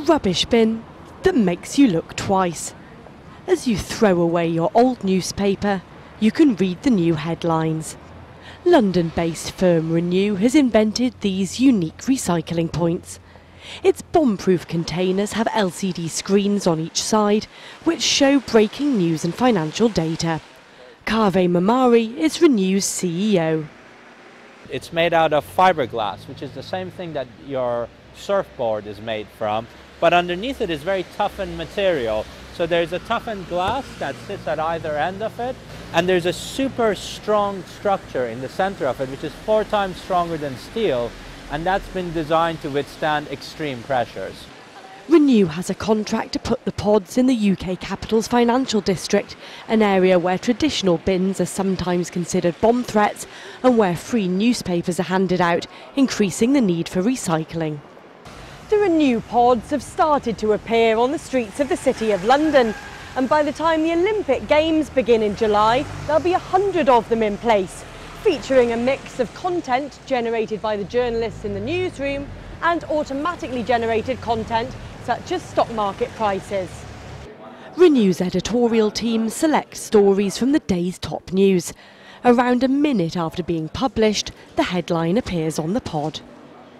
rubbish bin that makes you look twice. As you throw away your old newspaper, you can read the new headlines. London-based firm Renew has invented these unique recycling points. Its bomb-proof containers have LCD screens on each side, which show breaking news and financial data. Kaveh Mamari is Renew's CEO. It's made out of fiberglass, which is the same thing that your surfboard is made from, but underneath it is very toughened material. So there's a toughened glass that sits at either end of it, and there's a super strong structure in the center of it, which is 4 times stronger than steel, and that's been designed to withstand extreme pressures. Renew has a contract to put the pods in the UK capital's financial district, an area where traditional bins are sometimes considered bomb threats and where free newspapers are handed out, increasing the need for recycling. The Renew pods have started to appear on the streets of the City of London, and by the time the Olympic Games begin in July, there'll be 100 of them in place, featuring a mix of content generated by the journalists in the newsroom and automatically generated content such as stock market prices. Renew's editorial team selects stories from the day's top news. Around a minute after being published, the headline appears on the pod.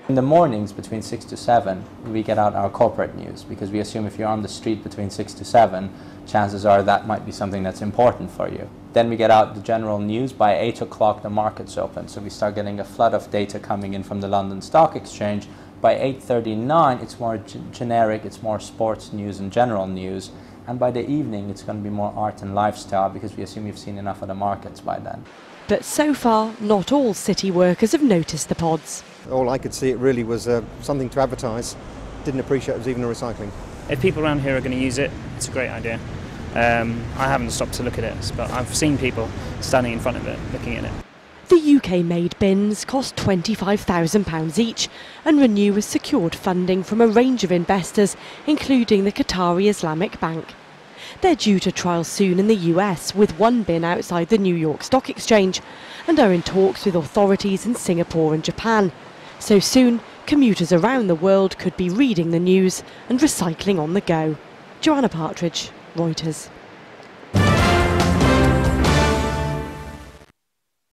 In the mornings between 6 to 7, we get out our corporate news, because we assume if you're on the street between 6 to 7, chances are that might be something that's important for you. Then we get out the general news. By 8 o'clock the markets open, so we start getting a flood of data coming in from the London Stock Exchange. By 8:39 it's more generic, it's more sports news and general news, and by the evening it's going to be more art and lifestyle, because we assume you've seen enough of the markets by then. But so far, not all city workers have noticed the pods. All I could see it really was something to advertise. Didn't appreciate it was even a recycling. If people around here are going to use it, it's a great idea. I haven't stopped to look at it, but I've seen people standing in front of it, looking at it. The UK-made bins cost £25,000 each, and Renew has secured funding from a range of investors, including the Qatari Islamic Bank. They're due to trial soon in the US, with one bin outside the New York Stock Exchange, and are in talks with authorities in Singapore and Japan. So soon, commuters around the world could be reading the news and recycling on the go. Joanna Partridge, Reuters.